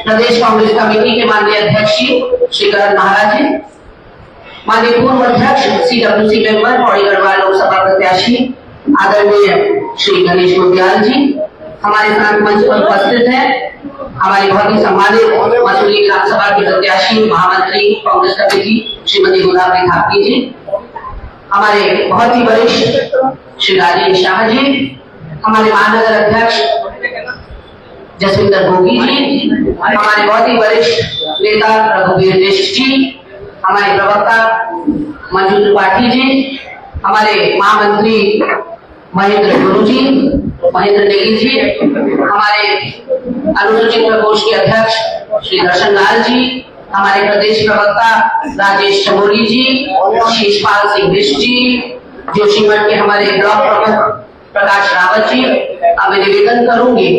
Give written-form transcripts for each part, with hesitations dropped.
प्रदेश Congress committee के माननीय अध्यक्ष श्री करण महाराज जी, माननीय पूर्व अध्यक्ष CWC मेंबर पौड़ी गढ़वाल लोकसभा प्रत्याशी आदरणीय श्री गणेश मुंदियाल जी, हमारे साथ मंच पर उपस्थित हैं हमारे बहुत ही सम्मानित मसूरी विधानसभा के प्रत्याशी महामंत्री कांग्रेस कमेटी श्रीमती गोदावरी ठाकुर जी, हमारे बहुत ही वरिष्ठ श्री राजेश शाह जी, हमारे महानगर अध्यक्ष जसविंदर भोगी जी, हमारे बहुत ही वरिष्ठ नेता रघुवीर मिश्र जी, हमारे प्रवक्ता मंजू त्रिपाठी जी, हमारे महामंत्री महेंद्र गुरु जी, महेंद्र नेगी जी, हमारे अनुसूचित प्रकोष्ठ के अध्यक्ष श्री दर्शन लाल जी, हमारे प्रदेश प्रवक्ता राजेश चमोली जी, शीशपाल सिंह मिश्र जी, जोशीमठ के हमारे ब्लॉक प्रमुख प्रकाश रावत जी। अब मैं निवेदन करूंगी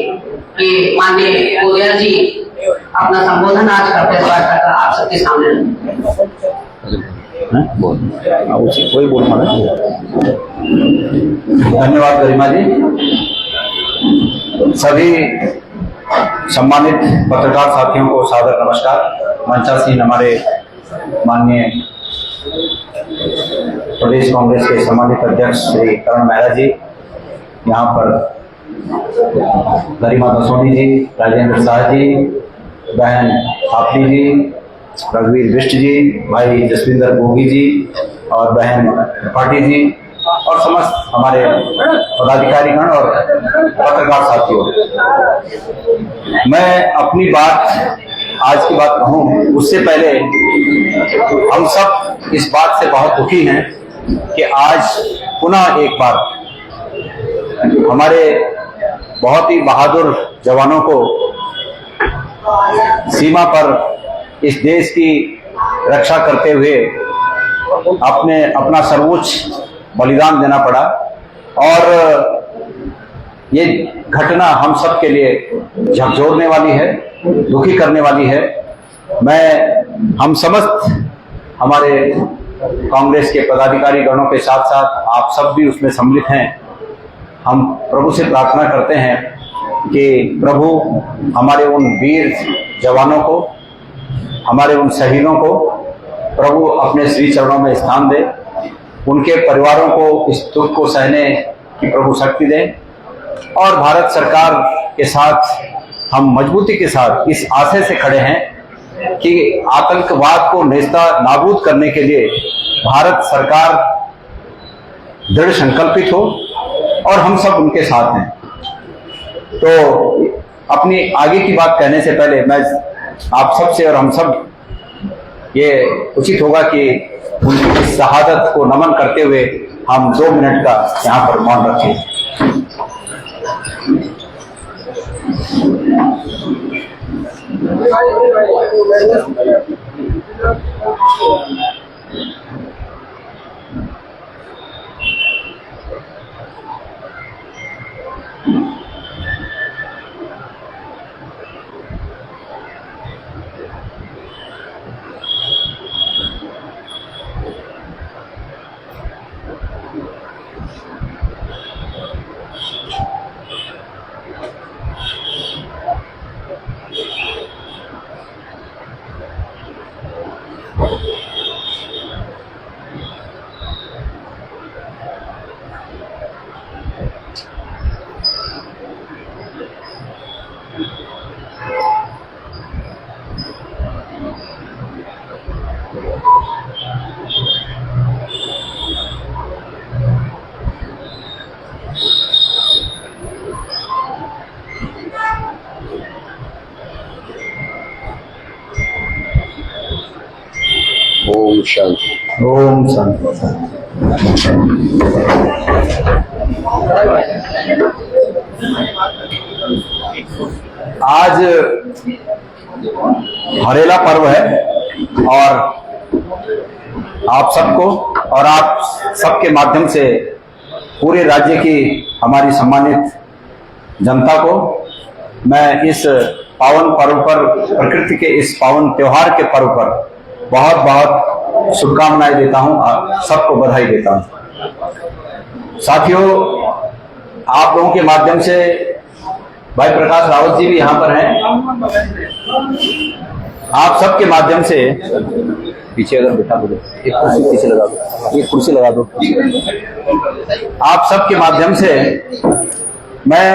कि माननीय गोयल जी अपना संबोधन आज का प्रेस वार्ता का आप सबके सामने धन्यवाद गरिमा जी। सभी सम्मानित पत्रकार साथियों को सादर नमस्कार। मंचासीन हमारे माननीय प्रदेश कांग्रेस के सम्मानित अध्यक्ष श्री करण महाराज जी, यहाँ पर गरिमा दसोनी जी, राजेंद्र शाह जी, बहन आपली जी, रघुवीर बिष्ट जी, भाई जसविंदर भोगी जी और बहन त्रिपाठी जी और समस्त हमारे पदाधिकारीगण और पत्रकार साथियों, मैं अपनी बात आज की बात कहूँ उससे पहले हम सब इस बात से बहुत दुखी हैं कि आज पुनः एक बार हमारे बहुत ही बहादुर जवानों को सीमा पर इस देश की रक्षा करते हुए अपना सर्वोच्च बलिदान देना पड़ा और ये घटना हम सब के लिए झकझोरने वाली है, दुखी करने वाली है। मैं हम समस्त हमारे कांग्रेस के पदाधिकारी गणों के साथ साथ आप सब भी उसमें सम्मिलित हैं। हम प्रभु से प्रार्थना करते हैं कि प्रभु हमारे उन वीर जवानों को, हमारे उन शहीदों को प्रभु अपने श्री चरणों में स्थान दे, उनके परिवारों को इस दुख को सहने की प्रभु शक्ति दे और भारत सरकार के साथ हम मजबूती के साथ इस आशय से खड़े हैं कि आतंकवाद को नेस्ता नाबूद करने के लिए भारत सरकार दृढ़ संकल्पित हो और हम सब उनके साथ हैं। तो अपनी आगे की बात कहने से पहले मैं आप सब से और हम सब ये उचित होगा कि उनकी शहादत को नमन करते हुए हम 2 मिनट का यहाँ पर मौन रखें। ओम शांति। ओम शांति। आज हरेला पर्व है और आप सबको और आप सबके माध्यम से पूरे राज्य की हमारी सम्मानित जनता को मैं इस पावन पर्व पर, प्रकृति के इस पावन त्योहार के पर्व पर बहुत बहुत शुभकामनाएं देता हूं, सबको बधाई देता हूं। साथियों, आप लोगों के माध्यम से भाई प्रकाश रावत जी भी यहाँ पर हैं। आप सबके माध्यम से पीछे अगर बैठा दो, एक कुर्सी पीछे लगा दो, एक कुर्सी लगा दो। आप सबके माध्यम से मैं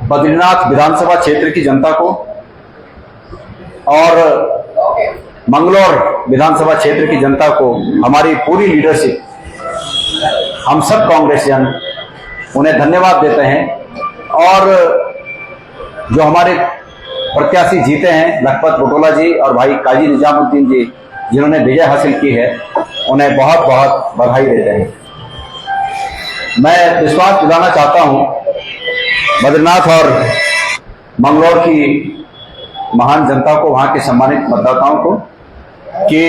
बद्रीनाथ विधानसभा क्षेत्र की जनता को और मंगलौर विधानसभा क्षेत्र की जनता को, हमारी पूरी लीडरशिप, हम सब कांग्रेस जन उन्हें धन्यवाद देते हैं। और जो हमारे प्रत्याशी जीते हैं लखपत बटोला जी और भाई काजी निजामुद्दीन जी, जिन्होंने विजय हासिल की है, उन्हें बहुत बहुत बधाई देते हैं। मैं विश्वास दिलाना चाहता हूं बद्रीनाथ और मंगलौर की महान जनता को, वहां के सम्मानित मतदाताओं को, कि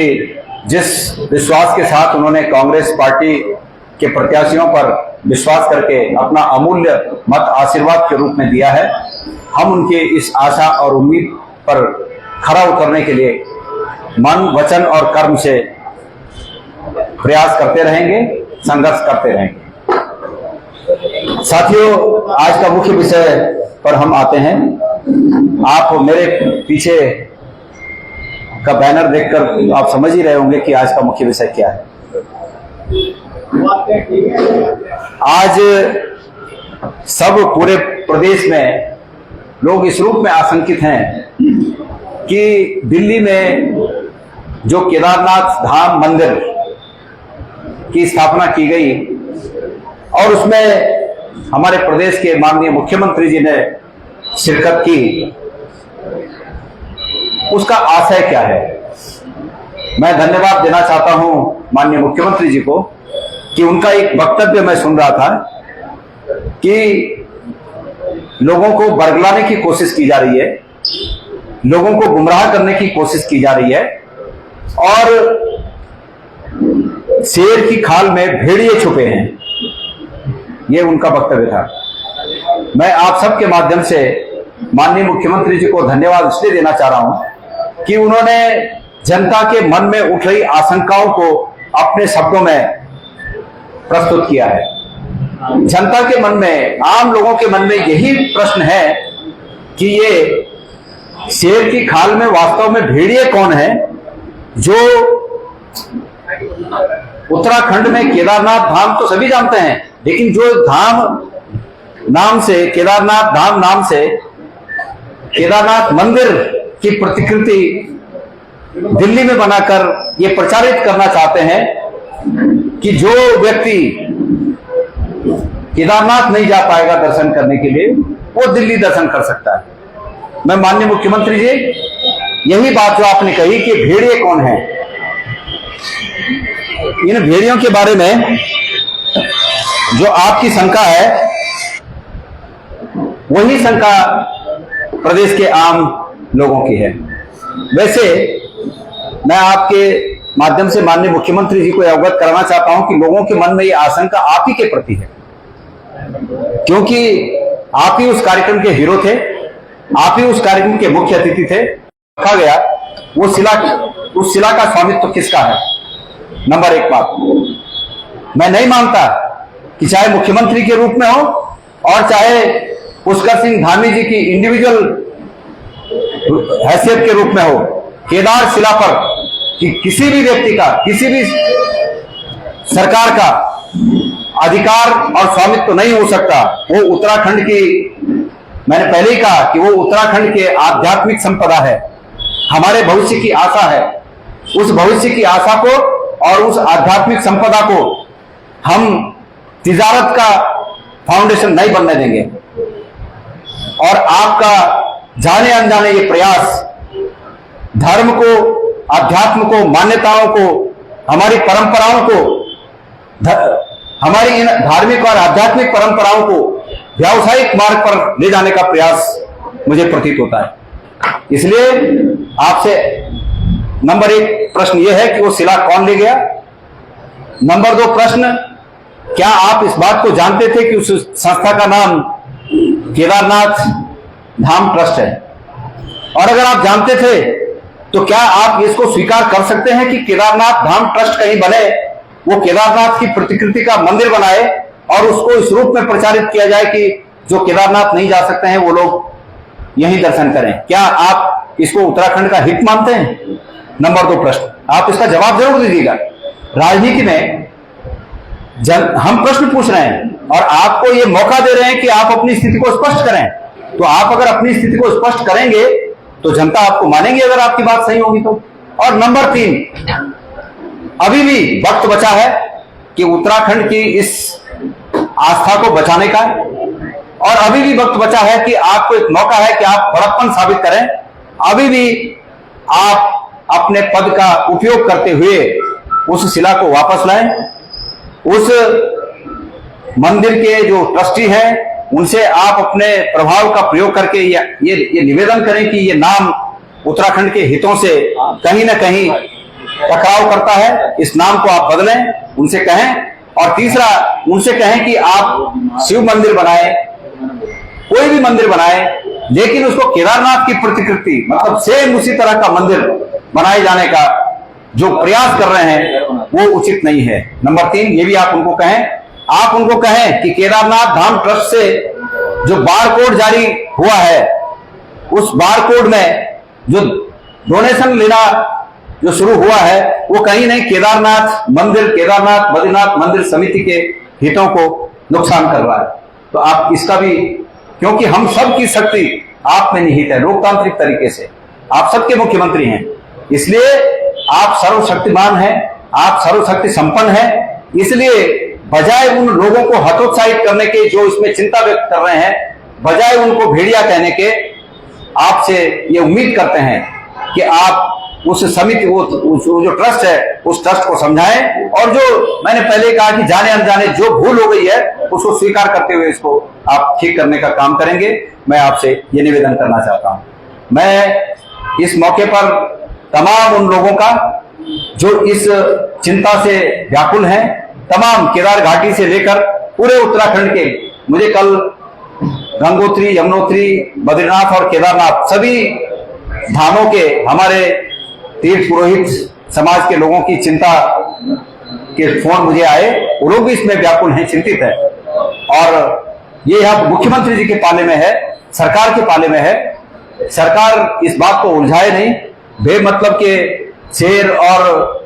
जिस विश्वास के साथ उन्होंने कांग्रेस पार्टी के प्रत्याशियों पर विश्वास करके अपना अमूल्य मत आशीर्वाद के रूप में दिया है, हम उनके इस आशा और उम्मीद पर खरा उतरने के लिए मन, वचन और कर्म से प्रयास करते रहेंगे, संघर्ष करते रहेंगे। साथियों, आज का मुख्य विषय पर हम आते हैं। आप मेरे पीछे का बैनर देखकर आप समझ ही रहे होंगे कि आज का मुख्य विषय क्या है। आज सब पूरे प्रदेश में लोग इस रूप में आशंकित हैं कि दिल्ली में जो केदारनाथ धाम मंदिर की स्थापना की गई और उसमें हमारे प्रदेश के माननीय मुख्यमंत्री जी ने शिरकत की, उसका आशय क्या है। मैं धन्यवाद देना चाहता हूं माननीय मुख्यमंत्री जी को कि उनका एक वक्तव्य मैं सुन रहा था कि लोगों को बरगलाने की कोशिश की जा रही है, लोगों को गुमराह करने की कोशिश की जा रही है और शेर की खाल में भेड़िए छुपे हैं, ये उनका वक्तव्य था। मैं आप सबके माध्यम से माननीय मुख्यमंत्री जी को धन्यवाद इसलिए देना चाह रहा हूं कि उन्होंने जनता के मन में उठ रही आशंकाओं को अपने शब्दों में प्रस्तुत किया है। जनता के मन में, आम लोगों के मन में यही प्रश्न है कि ये शेर की खाल में वास्तव में भेड़िए कौन है। जो उत्तराखंड में केदारनाथ धाम तो सभी जानते हैं, लेकिन जो धाम नाम से, केदारनाथ धाम नाम से केदारनाथ मंदिर की प्रतिकृति दिल्ली में बनाकर ये प्रचारित करना चाहते हैं कि जो व्यक्ति केदारनाथ नहीं जा पाएगा दर्शन करने के लिए, वो दिल्ली दर्शन कर सकता है। मैं माननीय मुख्यमंत्री जी, यही बात जो आपने कही कि भेड़िए कौन है, इन भेड़ियों के बारे में जो आपकी शंका है, वही शंका प्रदेश के आम लोगों की है। वैसे मैं आपके माध्यम से माननीय मुख्यमंत्री जी को अवगत कराना चाहता हूं कि लोगों के मन में ये आशंका आप ही के प्रति है, क्योंकि आप ही उस कार्यक्रम के हीरो थे, आप ही उस कार्यक्रम के मुख्य अतिथि थे। कहा गया वो शिला, उस शिला का स्वामित्व किसका है। नंबर एक बात, मैं नहीं मानता कि चाहे मुख्यमंत्री के रूप में हो और चाहे पुष्कर सिंह धामी जी की इंडिविजुअल हैसियत के रूप में हो, केदार शिला पर कि किसी भी व्यक्ति का, किसी भी सरकार का अधिकार और स्वामित्व नहीं हो सकता। वो उत्तराखंड की, मैंने पहले ही कहा कि वो उत्तराखंड के आध्यात्मिक संपदा है, हमारे भविष्य की आशा है। उस भविष्य की आशा को और उस आध्यात्मिक संपदा को हम तिजारत का फाउंडेशन नहीं बनने देंगे। और आपका जाने अनजाने ये प्रयास धर्म को, अध्यात्म को, मान्यताओं को, हमारी परंपराओं को, हमारी इन धार्मिक और आध्यात्मिक परंपराओं को व्यावसायिक मार्ग पर ले जाने का प्रयास मुझे प्रतीत होता है। इसलिए आपसे नंबर एक प्रश्न यह है कि वो शिला कौन ले गया। नंबर दो प्रश्न, क्या आप इस बात को जानते थे कि उस संस्था का नाम केदारनाथ धाम ट्रस्ट है? और अगर आप जानते थे तो क्या आप इसको स्वीकार कर सकते हैं कि केदारनाथ धाम ट्रस्ट कहीं बने, वो केदारनाथ की प्रतिकृति का मंदिर बनाए और उसको इस रूप में प्रचारित किया जाए कि जो केदारनाथ नहीं जा सकते हैं वो लोग यहीं दर्शन करें। क्या आप इसको उत्तराखंड का हित मानते हैं? नंबर 2 प्रश्न, आप इसका जवाब जरूर दीजिएगा। राजनीति में हम प्रश्न पूछ रहे हैं और आपको ये मौका दे रहे हैं कि आप अपनी स्थिति को स्पष्ट करें। तो आप अगर अपनी स्थिति को स्पष्ट करेंगे तो जनता आपको मानेंगे, अगर आपकी बात सही होगी तो। और नंबर 3, अभी भी वक्त बचा है कि उत्तराखंड की इस आस्था को बचाने का, और अभी भी वक्त बचा है कि आपको एक मौका है कि आप बड़प्पन साबित करें। अभी भी आप अपने पद का उपयोग करते हुए उस शिला को वापस लाएं। उस मंदिर के जो ट्रस्टी हैं उनसे आप अपने प्रभाव का प्रयोग करके ये निवेदन करें कि ये नाम उत्तराखंड के हितों से कहीं ना कहीं टकराव करता है, इस नाम को आप बदलें, उनसे कहें। और तीसरा, उनसे कहें कि आप शिव मंदिर बनाएं, कोई भी मंदिर बनाएं, लेकिन उसको केदारनाथ की प्रतिकृति मतलब सेम उसी तरह का मंदिर बनाए जाने का जो प्रयास कर रहे हैं वो उचित नहीं है। नंबर 3, ये भी आप उनको कहें। आप उनको कहें कि केदारनाथ धाम ट्रस्ट से जो बारकोड जारी हुआ है, उस बारकोड में जो डोनेशन लेना जो शुरू हुआ है वो कहीं नहीं केदारनाथ बद्रीनाथ मंदिर समिति के हितों को नुकसान कर रहा है। तो आप इसका भी, क्योंकि हम सब की शक्ति आप में निहित है, लोकतांत्रिक तरीके से आप सबके मुख्यमंत्री हैं, इसलिए आप सर्वशक्तिमान हैं, आप सर्वशक्ति संपन्न हैं। इसलिए बजाय उन लोगों को हतोत्साहित करने के जो इसमें चिंता व्यक्त कर रहे हैं, बजाय उनको भेड़िया कहने के, आपसे ये उम्मीद करते हैं कि आप उस समिति जो ट्रस्ट है उस ट्रस्ट को समझाएं, और जो मैंने पहले कहा कि जाने अनजाने जो भूल हो गई है उसको स्वीकार करते हुए इसको आप ठीक करने का काम करेंगे। मैं आपसे ये निवेदन करना चाहता हूं। मैं इस मौके पर तमाम उन लोगों का जो इस चिंता से व्याकुल हैं, तमाम केदार घाटी से लेकर पूरे उत्तराखंड के, मुझे कल गंगोत्री, यमुनोत्री, बद्रीनाथ और केदारनाथ सभी धामों के हमारे तीर्थ पुरोहित समाज के लोगों की चिंता के फोन मुझे आए, वो लोग भी इसमें व्याकुल हैं, चिंतित है। और ये यहाँ मुख्यमंत्री जी के पाले में है, सरकार के पाले में है। सरकार इस बात को उलझाए नहीं, बेमतलब के शेर और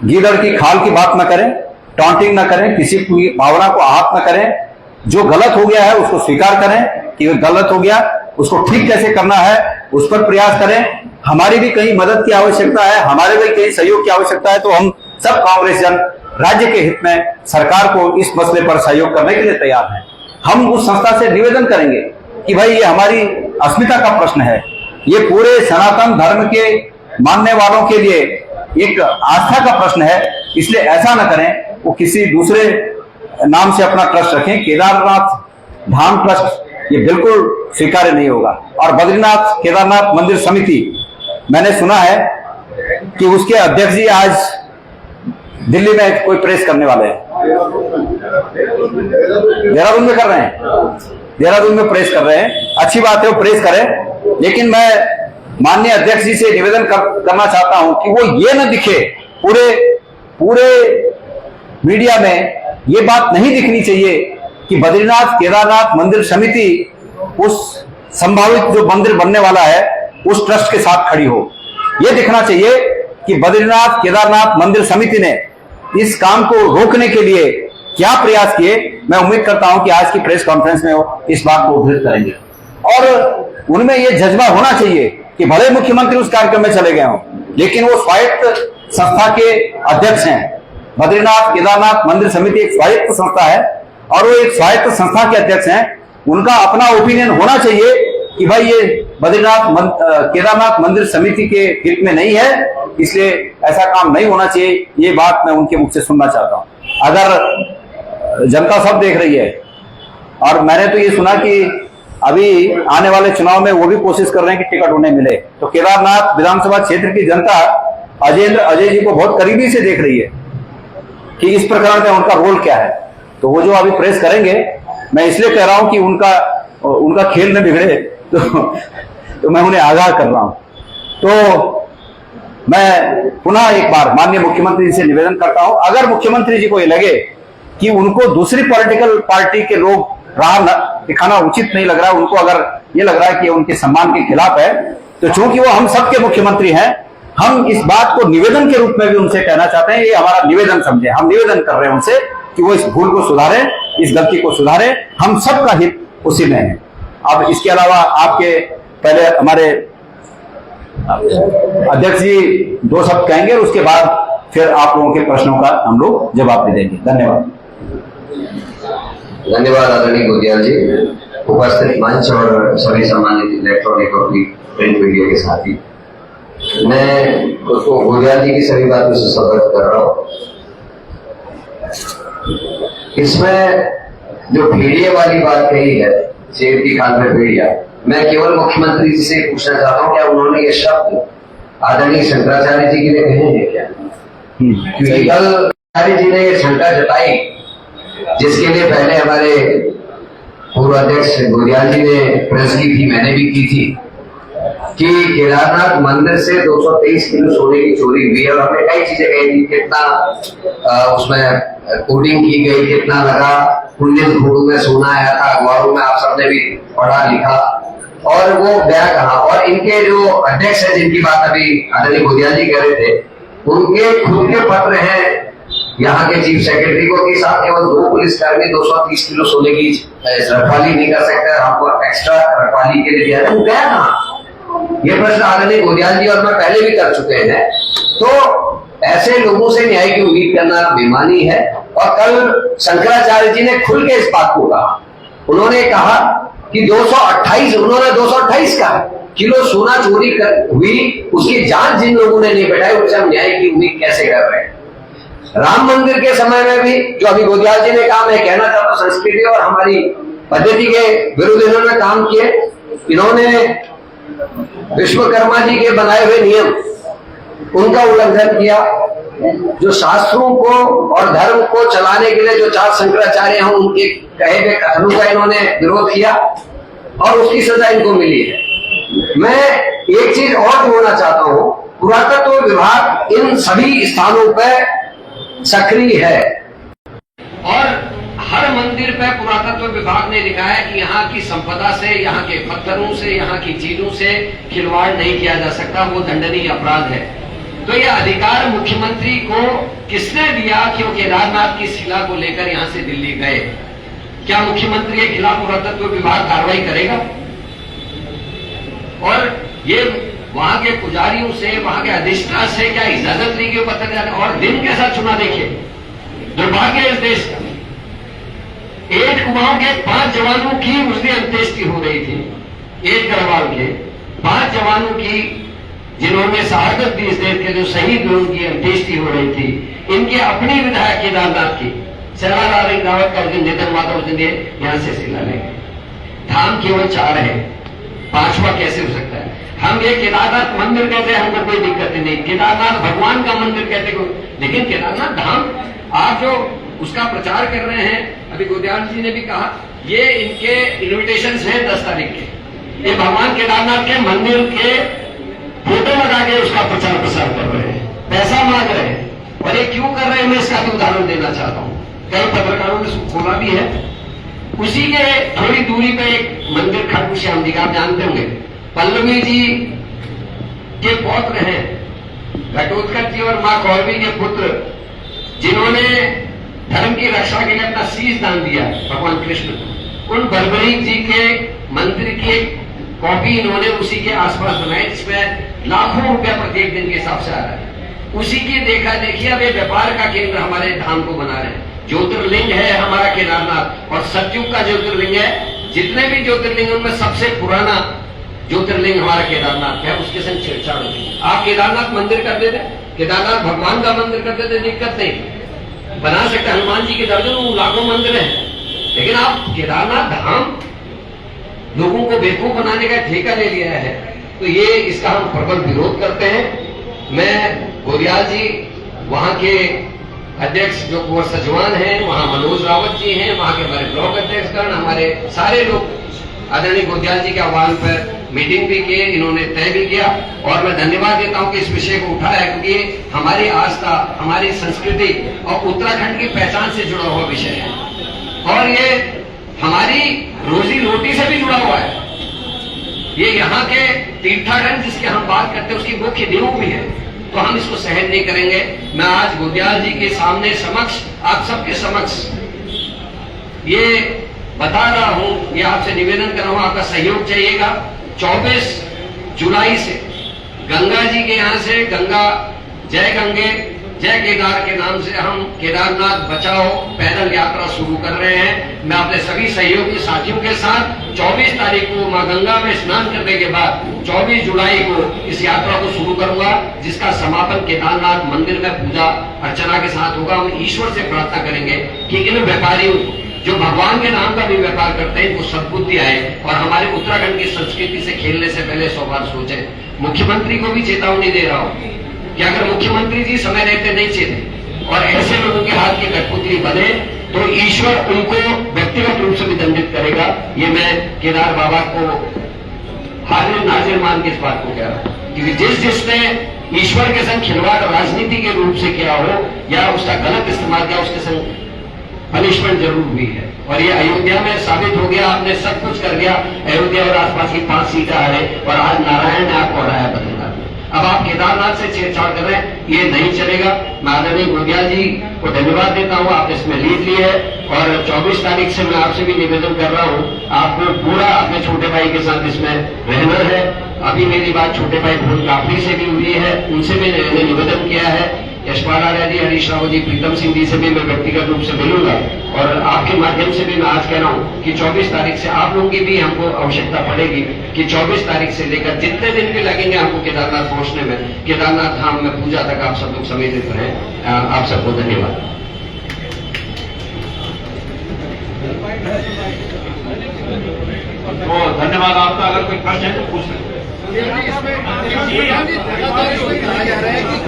गीदड़ की खाल की बात न करें, टॉन्टिंग न करें, किसी की भावना को आहत न करें। जो गलत हो गया है उसको स्वीकार करें कि गलत हो गया, उसको ठीक कैसे करना है उस पर प्रयास करें। हमारी भी कहीं मदद की आवश्यकता है, हमारे भी कहीं सहयोग की आवश्यकता है, तो हम सब कांग्रेस जन राज्य के हित में सरकार को इस मसले पर सहयोग करने के लिए तैयार हैं। हम उस संस्था से निवेदन करेंगे कि भाई ये हमारी अस्मिता का प्रश्न है, ये पूरे सनातन धर्म के मानने वालों के लिए एक आस्था का प्रश्न है, इसलिए ऐसा न करें वो किसी दूसरे नाम से अपना ट्रस्ट रखें। केदारनाथ धाम ट्रस्ट ये बिल्कुल स्वीकार्य नहीं होगा। और बद्रीनाथ केदारनाथ मंदिर समिति, मैंने सुना है कि उसके अध्यक्ष जी आज दिल्ली में कोई प्रेस करने वाले हैं, देहरादून में कर रहे हैं, देहरादून में प्रेस कर रहे हैं। अच्छी बात है, वो प्रेस करें, लेकिन मैं माननीय अध्यक्ष जी से निवेदन करना चाहता हूं कि वो ये न दिखे, पूरे मीडिया में ये बात नहीं दिखनी चाहिए कि बद्रीनाथ केदारनाथ मंदिर समिति उस संभावित जो मंदिर बनने वाला है उस ट्रस्ट के साथ खड़ी हो। यह दिखना चाहिए कि बद्रीनाथ केदारनाथ मंदिर समिति ने इस काम को रोकने के लिए क्या प्रयास किए। मैं उम्मीद करता हूं कि आज की प्रेस कॉन्फ्रेंस में वो इस बात को उद्धृत करेंगे, और उनमें यह जज्बा होना चाहिए कि भले मुख्यमंत्री उस कार्यक्रम में चले गए हों, लेकिन वो स्वायत्त संस्था के अध्यक्ष हैं। बद्रीनाथ केदारनाथ मंदिर समिति एक स्वायत्त संस्था है और वो एक स्वायत्त संस्था के अध्यक्ष हैं। उनका अपना ओपिनियन होना चाहिए कि भाई ये बद्रीनाथ केदारनाथ मंदिर समिति के हित में नहीं है, इसलिए ऐसा काम नहीं होना चाहिए। ये बात मैं उनके मुख से सुनना चाहता हूं। अगर जनता सब देख रही है, और मैंने तो ये सुना कि अभी आने वाले चुनाव में वो भी कोशिश कर रहे हैं कि टिकट उन्हें मिले, तो केदारनाथ विधानसभा क्षेत्र की जनता अजय जी को बहुत करीबी से देख रही है कि इस प्रकरण में उनका रोल क्या है। तो वो जो अभी प्रेस करेंगे, मैं इसलिए कह रहा हूं कि उनका खेल न बिगड़े, तो मैं उन्हें आगाह कर रहा हूं। तो मैं पुनः एक बार माननीय मुख्यमंत्री जी से निवेदन करता हूं, अगर मुख्यमंत्री जी को ये लगे कि उनको दूसरी पॉलिटिकल पार्टी के लोग राह दिखाना उचित नहीं लग रहा है। उनको अगर ये लग रहा है कि उनके सम्मान के खिलाफ है, तो चूंकि वो हम सबके मुख्यमंत्री हैं, हम इस बात को निवेदन के रूप में भी उनसे कहना चाहते हैं, ये हमारा निवेदन समझे, हम निवेदन कर रहे हैं उनसे कि वो इस भूल को सुधारे, इस गलती को सुधारे, हम सबका हित उसी में है। अब इसके अलावा आपके पहले हमारे अध्यक्ष जी 2 शब्द कहेंगे, उसके बाद फिर आप लोगों के प्रश्नों का हम लोग जवाब दे देंगे। धन्यवाद। धन्यवाद आदरणीय गोदियाल जी, उपस्थित मंच और सभी सम्मानित इलेक्ट्रॉनिक और प्रिंट मीडिया के साथी, मैं उसको गोदियाल जी की सभी बातों से स्वागत कर रहा हूं। इसमें जो भेड़िए वाली बात कही है, शेर की खाल में भेड़िया, मैं केवल मुख्यमंत्री जी से पूछना चाहता हूं, क्या उन्होंने ये शब्द आदरणीय शंकराचार्य जी के लिए कहे हैं क्या? क्योंकि कल आचार्य जी ने ये शंका जताई, जिसके लिए पहले हमारे पूर्व अध्यक्ष गोदियाल जी ने प्रेस की थी, मैंने भी की थी, कि केदारनाथ मंदिर से 223 किलो सोने की चोरी हुई है। और हमने कई चीजें कही थी, कितना उसमें कोडिंग की गई, कितना लगा, 19 घोड़ों में सोना आया था, अखबारों में आप सबने भी पढ़ा लिखा, और वो गया कहाँ। और इनके जो अध्यक्ष है, जिनकी बात अभी आदरणीय गोदियाल जी कह रहे थे, उनके खुद के पत्र हैं यहाँ के चीफ सेक्रेटरी को कि साहब केवल 2 पुलिसकर्मी 230 किलो सोने की रखवाली नहीं कर सकते, हमको एक्स्ट्रा रखवाली के लिए दिया है, वो गया कहाँ? ये प्रश्न आदरणीय गोदियाल जी और मैं पहले भी कर चुके हैं। तो ऐसे लोगों से न्याय की उम्मीद करना बेईमानी है। और कल शंकराचार्य जी ने खुल के इस बात को कहा, उन्होंने कहा कि 228 का किलो सोना चोरी हुई, उसकी जांच जिन लोगों ने नहीं बैठाई, उससे हम न्याय की उम्मीद कैसे कर रहे हैं? राम मंदिर के समय में भी जो अभी गोदियाल जी ने कहा, मैं कहना चाहता हूं, संस्कृति और हमारी पद्धति के विरुद्ध इन्होंने काम किए। इन्होंने विश्वकर्मा जी के बनाए हुए नियम, उनका उल्लंघन किया। जो शास्त्रों को और धर्म को चलाने के लिए जो 4 शंकराचार्य हैं, उनके कहे गए कथनों का इन्होंने विरोध किया और उसकी सजा इनको मिली है। मैं एक चीज और जोड़ना चाहता हूं, पुरातत्व विभाग इन सभी स्थानों पर सक्रिय है और हर मंदिर पर पुरातत्व विभाग ने लिखा है कि यहाँ की संपदा से, यहाँ के पत्थरों से, यहाँ की चीजों से खिलवाड़ नहीं किया जा सकता, वो दंडनीय अपराध है। तो ये अधिकार मुख्यमंत्री को किसने दिया कि वो केदारनाथ की शिला को लेकर यहाँ से दिल्ली गए? क्या मुख्यमंत्री के खिलाफ पुरातत्व विभाग कार्रवाई करेगा? और ये वहां के पुजारियों से, वहां के अधिष्ठान से क्या इजाजत नहीं कि पत्थर जाने? और दिन कैसा चुना देखिए, दुर्भाग्य इस देश का। 8 कुमाऊं के 5 जवानों की उस दिन अंत्येष्टि हो रही थी। 8 गढ़वाल के 5 जवानों की, जिन्होंने शहादत दी इस देश के, जो शहीद हुए, उनकी अंत्येष्टि हो रही थी। इनके अपनी विधायक केदारनाथ की शहरारा रावत का निधन माता उस दिन यहां से शिला ले गए। धाम केवल 4 है, 5वां कैसे हो सकता है? हम ये केदारनाथ मंदिर कहते हैं, हमको कोई दिक्कत नहीं, केदारनाथ भगवान का मंदिर कहते हैं, लेकिन केदारनाथ धाम आप जो उसका प्रचार कर रहे हैं, अभी गोदियाल जी ने भी कहा, ये इनके इन्विटेशन है 10 तारीख के, ये भगवान केदारनाथ के मंदिर के फोटो लगा के उसका प्रचार प्रसार कर रहे हैं, पैसा मांग रहे हैं। और ये क्यों कर रहे हैं, मैं इसका भी उदाहरण देना चाहता हूं। कई पत्रकारों ने खोला भी है। उसी के थोड़ी दूरी पे एक मंदिर खाटू श्याम जी का आप जानते होंगे, पल्लवी जी के पौत्र हैं, घटोत्कच जी और मां कौरवी के पुत्र, जिन्होंने धर्म की रक्षा के लिए अपना शीश दान दिया भगवान कृष्ण को। उन बर्बरीक जी के मंदिर की कॉपी इन्होंने उसी के आसपास बनाई, जिसमें लाखों रुपया प्रत्येक दिन के हिसाब से आ रहा है। उसी की देखा देखिए अब ये व्यापार का केंद्र हमारे धाम को बना रहे हैं। ज्योतिर्लिंग है हमारा केदारनाथ, और सतयुग का ज्योतिर्लिंग है। जितने भी ज्योतिर्लिंग उनमें सबसे पुराना ज्योतिर्लिंग हमारा केदारनाथ है। उसके संग छेड़छाड़ होती है। आप केदारनाथ मंदिर कर देते, केदारनाथ भगवान का मंदिर कर देते, दिक्कत नहीं, बना सकते। हनुमान जी के दर्जनों लाखों मंदिर है, लेकिन आप केदारनाथ धाम लोगों को बेवकूफ बनाने का ठेका ले लिया है, तो ये इसका हम प्रबल विरोध करते हैं। मैं गोदियाल जी, वहां के अध्यक्ष जो कुंवर सजवान हैं, वहां मनोज रावत जी हैं, वहां के हमारे ब्लॉक अध्यक्षगण, हमारे सारे लोग आदरणीय गोदियाल जी के आह्वान पर मीटिंग भी किए, इन्होंने तय भी किया। और मैं धन्यवाद देता हूं कि इस विषय को उठाया, क्योंकि हमारी आस्था, हमारी संस्कृति और उत्तराखंड की पहचान से जुड़ा हुआ विषय है। और ये हमारी रोजी रोटी से भी जुड़ा हुआ है। ये यहाँ के तीर्थाटन जिसकी हम बात करते हैं उसकी मुख्य नींव भी है, तो हम इसको सहन नहीं करेंगे। मैं आज गोदयाल जी के सामने समक्ष, आप सबके समक्ष ये बता रहा हूं, ये आपसे निवेदन कर रहा हूं, आपका सहयोग चाहिएगा। 24 जुलाई से गंगा जी के यहां से गंगा जय गंगे जय केदार के नाम से हम केदारनाथ बचाओ पैदल यात्रा शुरू कर रहे हैं। मैं अपने सभी सहयोगी साथियों के साथ 24 तारीख को मां गंगा में स्नान करने के बाद 24 जुलाई को इस यात्रा को शुरू करूंगा, जिसका समापन केदारनाथ मंदिर में पूजा अर्चना के साथ होगा। हम ईश्वर से प्रार्थना करेंगे कि इन व्यापारियों जो भगवान के नाम का भी व्यापार करते हैं इनको सद्बुद्धि आए और हमारे उत्तराखंड की संस्कृति से खेलने से पहले 100 बार सोचे। मुख्यमंत्री को भी चेतावनी दे रहा हूं कि अगर मुख्यमंत्री जी समय रहते नहीं चेते और ऐसे लोगों के हाथ की कठपुतली बने तो ईश्वर उनको व्यक्तिगत रूप से भी दंडित करेगा। ये मैं केदार बाबा को हाजिर नाजिर मान के इस बात को कह रहा हूं, क्योंकि जिसने ईश्वर के संग खिलवाड़ राजनीति के रूप से किया हो या उसका गलत इस्तेमाल किया, उसके संग पनिशमेंट जरूर हुई है। और ये अयोध्या में साबित हो गया, आपने सब कुछ कर दिया, अयोध्या और आसपास की 5 सीटें हारे और आज नारायण ने आपको हराया बद्रीनाथ में। अब आप केदारनाथ से छेड़छाड़ कर रहे हैं, ये नहीं चलेगा। मैं आदरणीय गोदयाल जी को धन्यवाद देता हूँ, आपने इसमें लीड ली है। और 24 तारीख से मैं आपसे भी निवेदन कर रहा हूँ, आपको पूरा अपने छोटे भाई के साथ इसमें रहना है। अभी मेरी बात छोटे भाई भूल काफी से भी हुई है, उनसे भी मैंने निवेदन किया है। यशपाल आर्य जी, हरीश राव जी, प्रीतम सिंह जी से भी मैं व्यक्तिगत रूप से मिलूंगा और आपके माध्यम से भी मैं आज कह रहा हूं कि 24 तारीख से आप लोगों की भी हमको आवश्यकता पड़ेगी कि 24 तारीख से लेकर जितने दिन भी लगेंगे हमको केदारनाथ पहुंचने में, केदारनाथ धाम में पूजा तक आप सब लोग सम्मिलित रहे। आप सबको धन्यवाद। तो धन्यवाद आपका। अगर कोई प्रश्न है तो पूछ सकते हैं।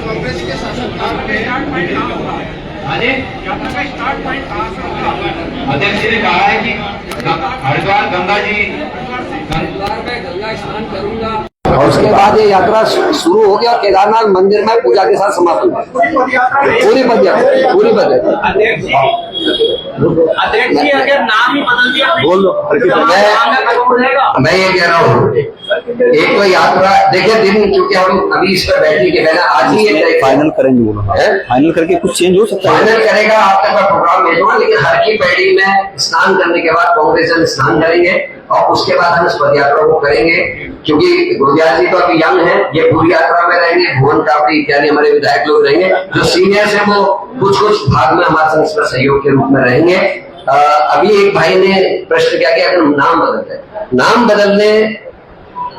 कांग्रेस के शासनकाल में अध्यक्ष जी ने कहा है कि हरिद्वार गंगा जी में गंगा स्नान करूंगा और उसके बाद ये यात्रा शुरू हो गया और केदारनाथ मंदिर में पूजा के साथ समाप्त हुआ। पूरी पदयात्रा अध्यक्ष जी अगर नाम ही बदल दिया बोल दो। मैं ये कह रहा हूँ, एक तो यात्रा देखिए दिन, क्योंकि हम अभी इस पर बैठने के पहले आज ही ये फाइनल करेंगे, बोलो फाइनल करके कुछ चेंज हो सकता है। फाइनल करेगा, आप तक का प्रोग्राम भेजूंगा, लेकिन हर की पैड़ी में स्नान करने के बाद कांग्रेस जन स्नान करेंगे और उसके बाद हम इस पद यात्रा को करेंगे। क्योंकि गोदयाल जी तो अभी यंग है, ये पूरी यात्रा में रहेंगे, भुवन कापड़ी इत्यादि हमारे विधायक लोग रहेंगे, जो सीनियर्स है वो कुछ भाग में हमारे संग इसमें सहयोग के रूप में रहेंगे। अभी एक भाई ने प्रश्न किया कि अगर नाम बदलते, नाम बदलने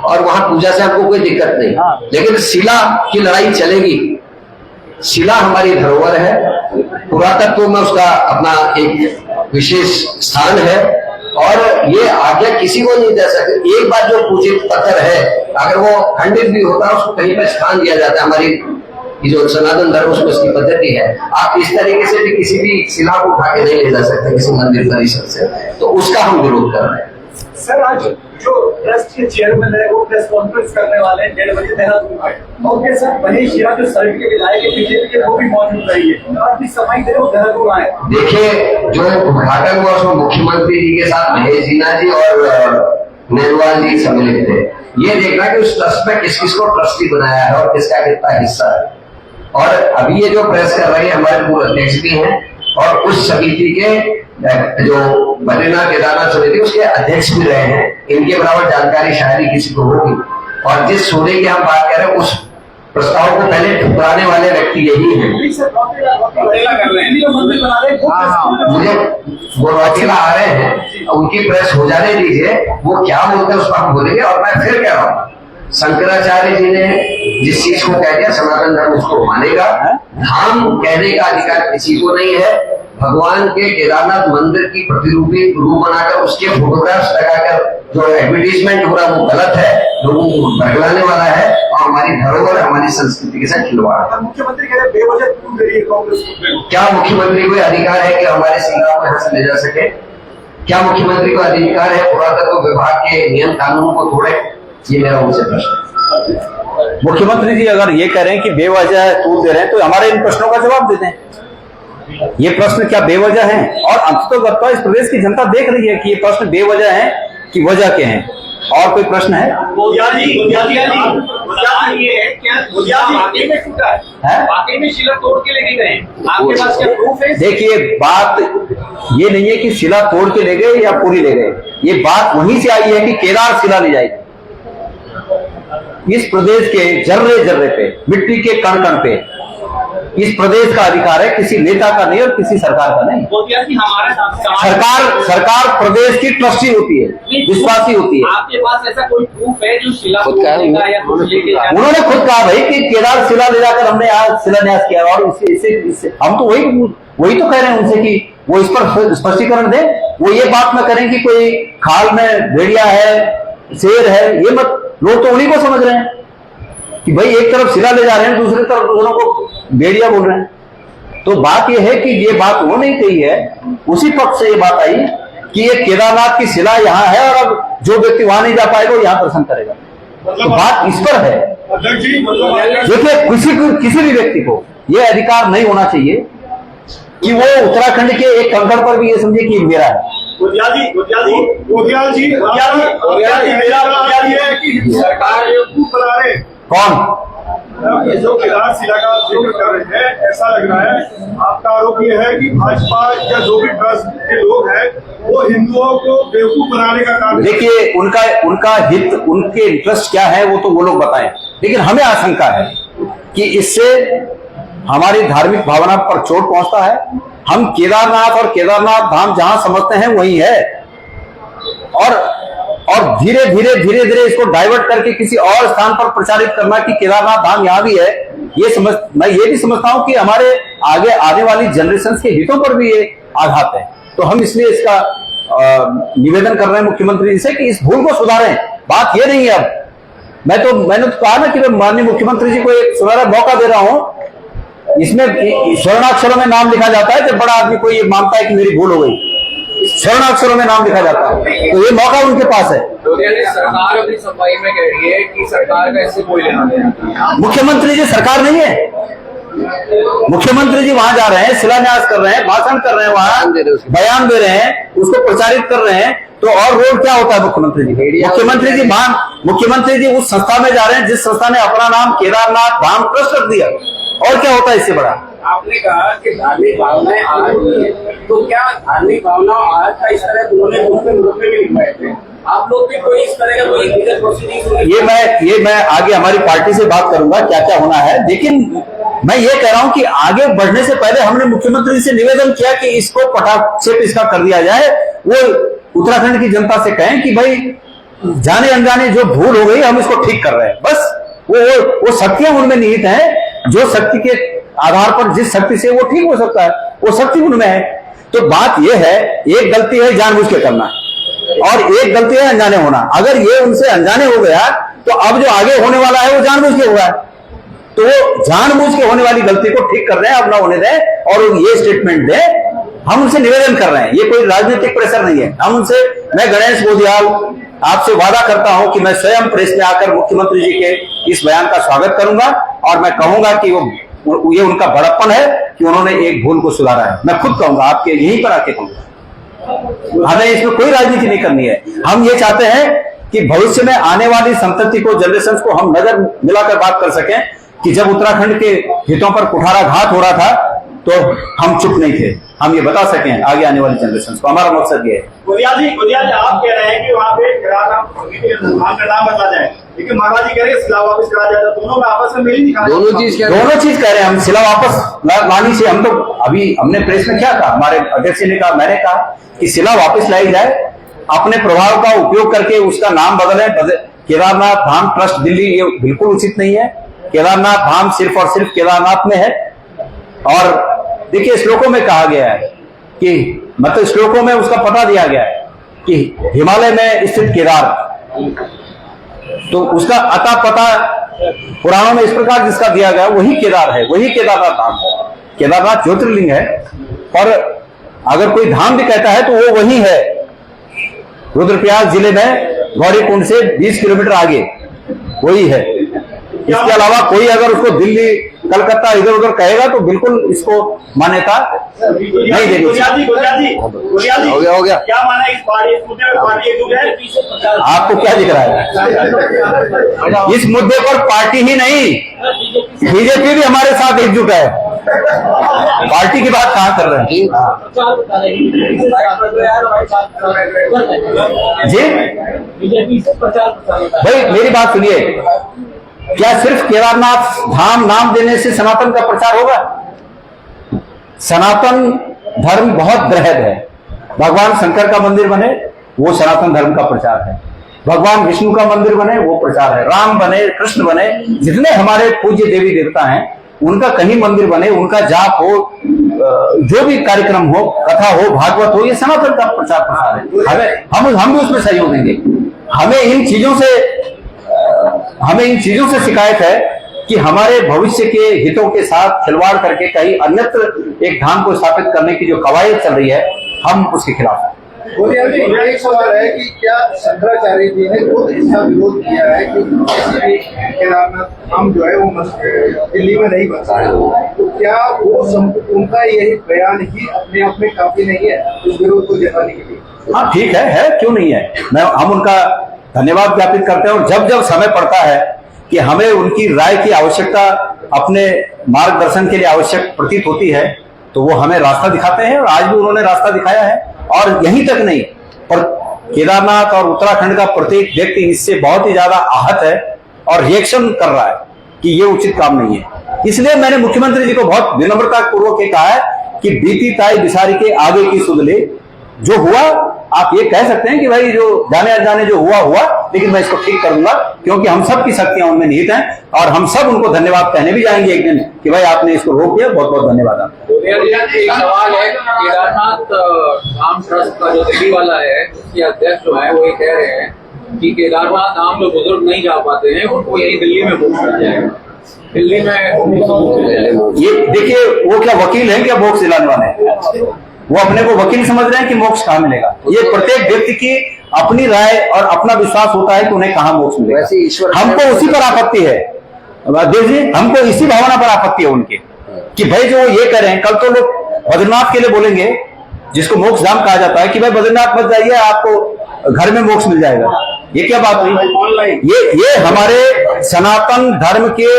और वहां पूजा से हमको कोई दिक्कत नहीं, लेकिन शिला की लड़ाई चलेगी। शिला हमारी धरोहर है, पुरातत्व में उसका अपना एक विशेष स्थान है और ये आज्ञा किसी को नहीं दे सकते। एक बार जो पूजित पत्थर है, अगर वो खंडित भी होता है उसको कहीं पर स्थान दिया जाता है। हमारी जो सनातन धर्म उसमें उसकी पद्धति है, आप इस तरीके से भी किसी भी शिला को उठा के नहीं ले जा सकते किसी मंदिर परिसर से, तो उसका हम विरोध कर रहे हैं। सर आज जो ट्रस्ट के चेयरमैन है वो प्रेस कॉन्फ्रेंस करने वाले हैं 1:30 बजे देहरादून में, और उनके साथ मनीष हीरा जो सर्किल के विधायक है बीजेपी के, वो भी मौजूद रही है। आप भी समय दे वो देहरादून आए। देखिए, जो उद्घाटन हुआ उसमें मुख्यमंत्री जी के साथ महेश जीना जी और नेहरवाल जी सम्मिलित थे। ये देखना कि उस ट्रस्ट में किस किस को ट्रस्टी बनाया है और किसका कितना हिस्सा है। और अभी ये जो प्रेस कर रहे हैं हमारे पूर्व अध्यक्ष भी हैं और उस समिति के जो बद्रीनाथ केदारनाथ समिति उसके अध्यक्ष भी रहे हैं। इनके बराबर जानकारी शायद ही किसी को होगी। और जिस सोने की हम बात कर रहे हैं उस प्रस्ताव को पहले ठुकराने वाले व्यक्ति यही हैं। मुझे वो वकील आ रहे हैं, उनकी प्रेस हो जाने दीजिए, वो क्या बोलते हैं उस पर हम बोलेंगे। और मैं फिर कह रहा हूँ, शंकराचार्य जी ने जिस चीज को कह दिया सनातन धर्म उसको मानेगा। धाम कहने का अधिकार किसी को नहीं है। भगवान के केदारनाथ मंदिर की प्रतिरूपी रूप बनाकर उसके फोटोग्राफ्स लगाकर जो एडवर्टीजमेंट हो रहा है वो गलत है, लोगों को बहलाने वाला है और हमारी धरोहर हमारी संस्कृति के साथ खिलवाड़। मुख्यमंत्री कह रहे बेवजह क्यों दे रही है कांग्रेस को? क्या मुख्यमंत्री को अधिकार है कि हमारे सीमा को यहाँ से ले जा सके? क्या मुख्यमंत्री को अधिकार है पुरातत्व विभाग के नियम कानून को तोड़े? ये मेरा उनसे प्रश्न। मुख्यमंत्री जी अगर ये कह रहे हैं कि बेवजह तूल दे रहे हैं तो हमारे इन प्रश्नों का जवाब दे दें। ये प्रश्न क्या बेवजह हैं? और अंततः इस प्रदेश की जनता देख रही है कि ये प्रश्न बेवजह हैं कि वजह के हैं। और कोई प्रश्न है? वाकई में शिला तोड़ के लेके गए, आपके पास क्या प्रूफ है? देखिए, बात ये नहीं है कि शिला तोड़ के ले गए या पूरी ले गए, ये बात वहीं से आई है कि केदार शिला ले जाएगी। इस प्रदेश के जर्रे जर्रे पे, मिट्टी के कण कण पे इस प्रदेश का अधिकार है, किसी नेता का नहीं और किसी सरकार का नहीं। सरकार प्रदेश की ट्रस्टी होती है, विश्वासी होती है। आपके पास ऐसा कोई प्रूफ है जो शिला खुद का है? उन्होंने खुद कहा भाई कि केदार शिला ले जाकर हमने आज शिलान्यास किया, और इससे हम तो वही तो कह रहे हैं उनसे कि वो इस पर स्पष्टीकरण दें। वो ये मत न करें कि कोई खाल में भेड़िया है, शेर है, ये मत। लोग तो उन्हीं को समझ रहे हैं कि भाई एक तरफ शिला ले जा रहे हैं, दूसरी तरफ दोनों को भेड़िया बोल रहे हैं। तो बात यह है कि ये बात उन्होंने ही कही है, उसी पक्ष से ये बात आई कि ये केदारनाथ की शिला यहाँ है और अब जो व्यक्ति वहां नहीं जा पाएगा वो यहाँ दर्शन करेगा। तो बात इस पर है। देखिए, किसी भी व्यक्ति को यह अधिकार नहीं होना चाहिए कि वो उत्तराखंड के एक कंकड़ पर भी ये समझे कि मेरा है। सरकार बना रहे कौन? ये जो केदार शिला का जिक्र कर रहे हैं, ऐसा लग रहा है, आपका आरोप ये है कि भाजपा या जो भी ट्रस्ट के लोग हैं वो हिंदुओं को बेवकूफ बनाने का काम। देखिए, उनका हित, उनके इंटरेस्ट क्या है वो तो वो लोग बताएं, लेकिन हमें आशंका है कि इससे हमारी धार्मिक भावना पर चोट पहुंचता है। हम केदारनाथ और केदारनाथ धाम जहां समझते हैं वही है, और धीरे धीरे इसको डाइवर्ट करके किसी और स्थान पर प्रचारित करना कि केदारनाथ धाम यहां भी है, मैं ये भी समझता हूं कि हमारे आगे आने वाली जनरेशन के हितों पर भी ये आघात है। तो हम इसलिए इसका निवेदन कर रहे हैं मुख्यमंत्री जी से कि इस भूल को सुधारें। बात ये नहीं है, अब मैंने तो कहा ना कि मैं माननीय मुख्यमंत्री जी को एक सुनहरा मौका दे रहा हूं। इसमें स्वर्णाक्षरों में नाम लिखा जाता है जब बड़ा आदमी कोई ये मानता है कि मेरी भूल हो गई, स्वर्णाक्षरों में नाम लिखा जाता है, तो ये मौका उनके पास है। सरकार अपनी सफाई में कह रही है कि सरकार का इससे कोई लेना देना। मुख्यमंत्री जी सरकार नहीं है, मुख्यमंत्री जी वहां जा रहे हैं, शिलान्यास कर रहे हैं, भाषण कर रहे हैं, वहां बयान दे रहे हैं, उसको प्रचारित कर रहे हैं। तो और रोल क्या होता है मुख्यमंत्री जी? मुख्यमंत्री जी उस संस्था में जा रहे हैं जिस संस्था ने अपना नाम केदारनाथ धाम ट्रस्ट रख दिया। और क्या होता है इससे बड़ा? आपने कहा कि धार्मिक भावनाएं आज है, तो क्या धार्मिक भावना आज का इस तरह उन्होंने ग्रुप में लिखवाए थे? आप लोग भी कोई इस तरह का कोई लीगल प्रोसीडिंग? ये मैं आगे हमारी पार्टी से बात करूंगा क्या क्या होना है, लेकिन मैं ये कह रहा हूं कि आगे बढ़ने से पहले हमने मुख्यमंत्री से निवेदन किया कि इसको पटाक्षेप इसका कर दिया जाए। वो उत्तराखंड की जनता से कहें कि भाई जाने अनजाने जो भूल हो गई हम इसको ठीक कर रहे हैं। बस वो शक्तियां उनमें निहित हैं, जो शक्ति के आधार पर जिस शक्ति से वो ठीक हो सकता है वो शक्ति उनमें है। तो बात यह है, एक गलती है जानबूझ के करना और एक गलती है अनजाने होना। अगर ये उनसे अनजाने हो गया तो अब जो आगे होने वाला है वो जानबूझ के हुआ है, तो वो जानबूझ के होने वाली गलती को ठीक कर रहे हैं, अब ना होने दें और ये स्टेटमेंट दें। हम उनसे निवेदन कर रहे हैं, ये कोई राजनीतिक प्रेशर नहीं है। हम उनसे, मैं गणेश गोदियाल आपसे वादा करता हूं कि मैं स्वयं प्रेस में आकर मुख्यमंत्री जी के इस बयान का स्वागत करूंगा और मैं कहूंगा कि ये उनका बड़प्पन है कि उन्होंने एक भूल को सुधारा है। मैं खुद कहूंगा, आपके यहीं पर आके कहूंगा। हमें इसमें कोई राजनीति नहीं करनी है। हम ये चाहते हैं कि भविष्य में आने वाली संतति को, जनरेशन को हम नजर मिलाकर बात कर सकें कि जब उत्तराखंड के हितों पर कुठाराघात हो रहा था तो हम चुप नहीं थे, हम ये बता सकें आगे आने वाली जनरेशन को। हमारा मकसद ये है। गोदियाल जी आप कह रहे हैं कि वहाँ पे नाम बदला जाए, लेकिन माता जी कह रहे हैं शिला वापस करा जाए, दोनों में आपस में मिल नहीं रहा। दोनों चीज कह रहे हैं हम। शिला वापस लाने से हम तो अभी हमने प्रेस में क्या कहा, हमारे अध्यक्ष ने कहा, मैंने कहा कि शिला वापस लाई जाए, अपने प्रभाव का उपयोग करके उसका नाम बदले। केदारनाथ धाम ट्रस्ट दिल्ली, ये बिल्कुल उचित नहीं है। केदारनाथ धाम सिर्फ और सिर्फ केदारनाथ में है। और देखिए, श्लोकों में कहा गया है कि मतलब श्लोकों में उसका पता दिया गया है कि हिमालय में स्थित केदार, तो उसका अता पता पुराणों में इस प्रकार जिसका दिया गया वही केदार है, वही केदारनाथ धाम है। केदारनाथ ज्योतिर्लिंग है, और अगर कोई धाम भी कहता है तो वो वही है, रुद्रप्रयाग जिले में गौरीकुंड से 20 किलोमीटर आगे वही है। इसके अलावा कोई अगर उसको दिल्ली कलकत्ता इधर उधर कहेगा तो बिल्कुल इसको मान्यता नहीं देनी चाहिए। हो गया क्या माना है इस मुद्दे पर पार्टी एकजुट है? आपको क्या दिख रहा है? इस मुद्दे पर पार्टी ही नहीं, बीजेपी भी हमारे साथ एकजुट है। पार्टी की बात कहाँ कर रहे हैं जी? भाई मेरी बात सुनिए, क्या सिर्फ केदारनाथ धाम नाम देने से सनातन का प्रचार होगा? सनातन धर्म बहुत बृहद है। भगवान शंकर का मंदिर बने वो सनातन धर्म का प्रचार है, भगवान विष्णु का मंदिर बने वो प्रचार है, राम बने, कृष्ण बने, जितने हमारे पूज्य देवी देवता हैं उनका कहीं मंदिर बने, उनका जाप हो, जो भी कार्यक्रम हो, कथा हो, भागवत हो, ये सनातन का प्रचार प्रसार है। हम भी उसमें सहयोग देंगे। हमें इन चीजों से शिकायत है कि हमारे भविष्य के हितों के साथ खिलवाड़ करके कहीं अन्यत्र एक धाम को स्थापित करने की जो कवायद चल रही है, हम उसके खिलाफ हैं। एक सवाल है कि क्या शंकराचार्य जी ने खुद इसका विरोध किया है कि केदारनाथ धाम जो है वो दिल्ली में नहीं बनता है, तो क्या वो उनका यही बयान ही अपने आप में काफी नहीं है उस विरोध को जताने के लिए? हाँ ठीक है, क्यों नहीं है। हम उनका धन्यवाद ज्ञापित करते हैं और जब जब समय पड़ता है कि हमें उनकी राय की आवश्यकता, अपने मार्गदर्शन के लिए आवश्यक प्रतीत होती है, तो वो हमें रास्ता दिखाते हैं और आज भी उन्होंने रास्ता दिखाया है। और यहीं तक नहीं, पर केदारनाथ और उत्तराखंड का प्रत्येक व्यक्ति इससे बहुत ही ज्यादा आहत है और रिएक्शन कर रहा है कि ये उचित काम नहीं है। इसलिए मैंने मुख्यमंत्री जी को बहुत विनम्रता पूर्वक कहा है कि बीती ताई बिसारी के आगे की सुध ले। जो हुआ आप ये कह सकते हैं कि भाई जो जाने अनजाने जो हुआ, लेकिन मैं इसको ठीक करूंगा क्योंकि हम सब की शक्तियां उनमें निहित हैं और हम सब उनको धन्यवाद कहने भी जाएंगे एक दिन कि भाई आपने इसको रोक दिया, बहुत बहुत धन्यवाद आपका। एक सवाल है, केदारनाथ धाम ट्रस्ट का जो दिल्ली वाला है उसके अध्यक्ष जो है वो ये कह रहे हैं कि केदारनाथ धाम जो बुजुर्ग नहीं जा पाते हैं उनको यही दिल्ली में मोक्ष मिल जाएगा। दिल्ली में ये देखिए, वो क्या वकील है क्या मोक्ष दिलाने वाले? वो अपने को वकील समझ रहे हैं कि मोक्ष कहाँ मिलेगा। ये प्रत्येक व्यक्ति की अपनी राय और अपना विश्वास होता है कि उन्हें कहाँ मोक्ष मिलेगा। हमको उसी पर आपत्ति है देव जी, हमको इसी भावना पर आपत्ति है उनके कि भाई जो ये कह रहे हैं, कल तो लोग बद्रीनाथ के लिए बोलेंगे जिसको मोक्ष धाम कहा जाता है कि भाई बद्रीनाथ मत जाइए आपको घर में मोक्ष मिल जाएगा। ये क्या बात हुई? ये हमारे सनातन धर्म के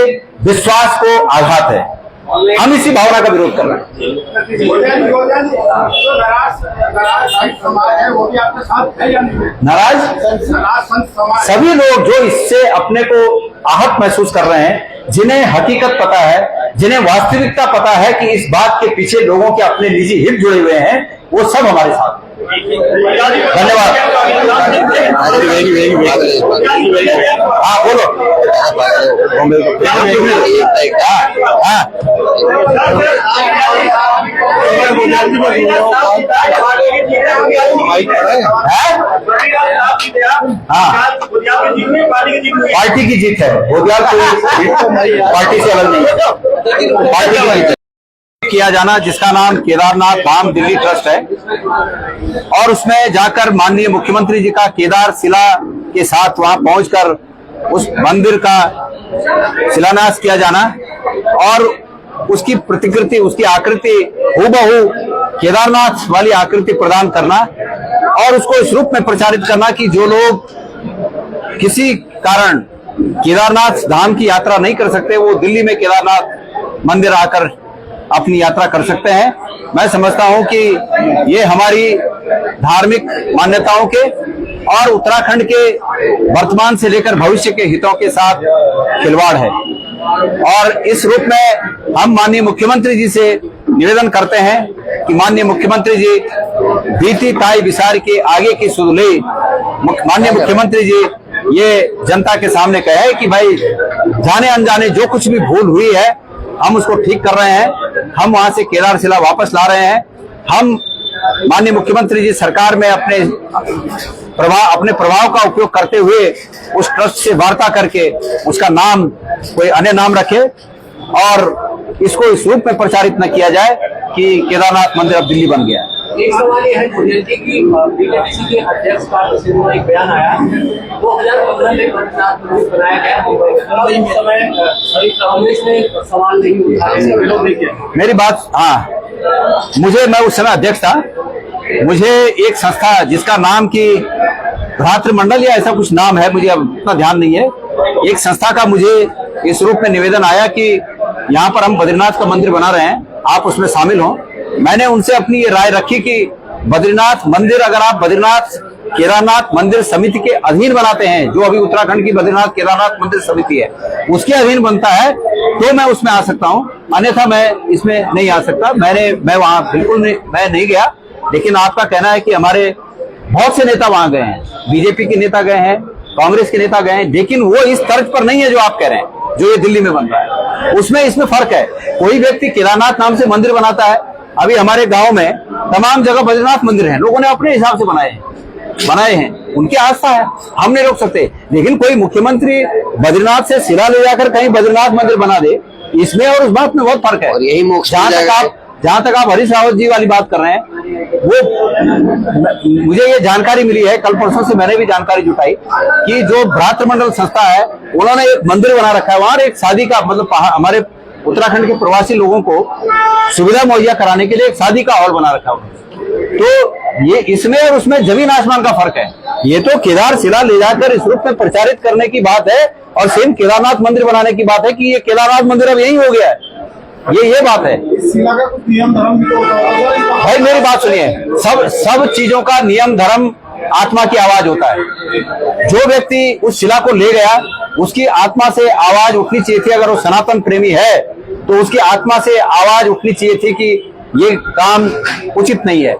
विश्वास को आघात है। हम इसी भावना का विरोध कर रहे हैं। नाराज सभी लोग जो इससे अपने को आहत महसूस कर रहे हैं, जिन्हें हकीकत पता है, जिन्हें वास्तविकता पता है कि इस बात के पीछे लोगों के अपने निजी हित जुड़े हुए हैं, वो सब हमारे साथ। धन्यवाद। हाँ बोलो। पार्टी की जीत है, गोदियाल पार्टी से अलग नहीं है, पार्टी की किया जाना जिसका नाम केदारनाथ धाम दिल्ली ट्रस्ट है, और उसमें जाकर माननीय मुख्यमंत्री जी का केदार शिला के साथ वहां पहुंचकर उस मंदिर का शिलान्यास किया जाना और उसकी प्रतिकृति, उसकी आकृति हूबहू केदारनाथ वाली आकृति प्रदान करना और उसको इस रूप में प्रचारित करना कि जो लोग किसी कारण केदारनाथ धाम की यात्रा नहीं कर सकते, वो दिल्ली में केदारनाथ मंदिर आकर अपनी यात्रा कर सकते हैं। मैं समझता हूं कि ये हमारी धार्मिक मान्यताओं के और उत्तराखंड के वर्तमान से लेकर भविष्य के हितों के साथ खिलवाड़ है, और इस रूप में हम माननीय मुख्यमंत्री जी से निवेदन करते हैं कि माननीय मुख्यमंत्री जी बीती ताई बिसारी के आगे की सुध ले। माननीय मुख्यमंत्री जी ये जनता के सामने कहे कि भाई जाने अनजाने जो कुछ भी भूल हुई है हम उसको ठीक कर रहे हैं, हम वहां से केदार शिला वापस ला रहे हैं। हम माननीय मुख्यमंत्री जी सरकार में अपने प्रभाव का उपयोग करते हुए उस ट्रस्ट से वार्ता करके उसका नाम कोई अन्य नाम रखे और इसको इस रूप में प्रचारित न किया जाए कि केदारनाथ मंदिर अब दिल्ली बन गया। एक सवाल ये है जी की बीजेपी के अध्यक्ष का एक बयान आया 2015 में बद्रीनाथ मंदिर बनाया गया उस समय कांग्रेस ने सवाल नहीं उठाया, विरोध नहीं किया। मेरी बात, हाँ, मैं उस समय अध्यक्ष था। मुझे एक संस्था जिसका नाम की भ्रातृमंडल या ऐसा कुछ नाम है, मुझे अब उतना ध्यान नहीं है, एक संस्था का मुझे इस रूप में निवेदन आया कि यहाँ पर हम बद्रीनाथ का मंदिर बना रहे हैं, आप उसमें शामिल हो। मैंने उनसे अपनी ये राय रखी कि बद्रीनाथ मंदिर अगर आप बद्रीनाथ केदारनाथ मंदिर समिति के अधीन बनाते हैं, जो अभी उत्तराखंड की बद्रीनाथ केदारनाथ मंदिर समिति है उसके अधीन बनता है, तो मैं उसमें आ सकता हूं, अन्यथा मैं इसमें नहीं आ सकता। मैं वहां बिल्कुल नहीं गया। लेकिन आपका कहना है कि हमारे बहुत से नेता वहां गए हैं, बीजेपी के नेता गए हैं, कांग्रेस के नेता गए हैं, लेकिन वो इस तर्क पर नहीं है जो आप कह रहे हैं, जो ये दिल्ली में बन रहा है। उसमें इसमें फर्क है। कोई व्यक्ति केदारनाथ नाम से मंदिर बनाता है, अभी हमारे गांव में तमाम जगह बद्रीनाथ मंदिर हैं, लोगों ने अपने हिसाब से बनाए हैं, उनकी आस्था है, हम नहीं रोक सकते। लेकिन कोई मुख्यमंत्री बद्रीनाथ से शिला ले जाकर कहीं बद्रीनाथ मंदिर बना दे, इसमें और उस बात में बहुत फर्क है। और यही मोक्ष जहां तक आप हरीश रावत जी वाली बात कर रहे हैं, वो मुझे ये जानकारी मिली है, कल परसों से मैंने भी जानकारी जुटाई कि जो भ्रातृमंडल संस्था है उन्होंने एक मंदिर बना रखा है वहां, एक शादी का मतलब हमारे उत्तराखंड के प्रवासी लोगों को सुविधा मुहैया कराने के लिए एक शादी का हॉल बना रखा है। तो ये इसमें और उसमें जमीन आसमान का फर्क है। ये तो केदार शिला ले जाकर इस रूप में प्रचारित करने की बात है, और सेम केदारनाथ मंदिर बनाने की बात है कि ये केदारनाथ मंदिर अब यही हो गया है, ये बात है। शिला का कुछ नियम धर्म भी तो होता है भाई, मेरी बात सुनिए, सब चीजों का नियम धर्म आत्मा की आवाज होता है। जो व्यक्ति उस शिला को ले गया, उसकी आत्मा से आवाज उठनी चाहिए थी। अगर वो सनातन प्रेमी है तो उसकी आत्मा से आवाज उठनी चाहिए थी कि ये काम उचित नहीं है।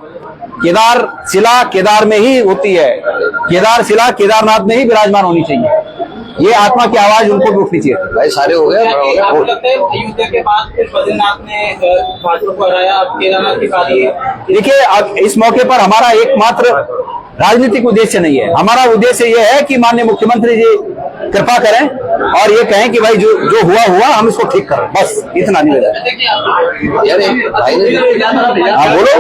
केदार शिला केदार में ही होती है, केदार शिला केदारनाथ में ही विराजमान होनी चाहिए। ये आत्मा की आवाज उनको भी उठनी चाहिए। भाई सारे हो गए। आपको लगता है अयोध्या के बाद फिर बद्रीनाथ ने भाजपा को हराया, केदारनाथ की बात है। देखिए, अब इस मौके पर हमारा एकमात्र राजनीतिक उद्देश्य नहीं है। हमारा उद्देश्य यह है कि माननीय मुख्यमंत्री जी कृपा करें और ये कहें कि भाई जो हुआ हम इसको ठीक करें, बस इतना निवेदन। यार भाई ने हाँ बोलो।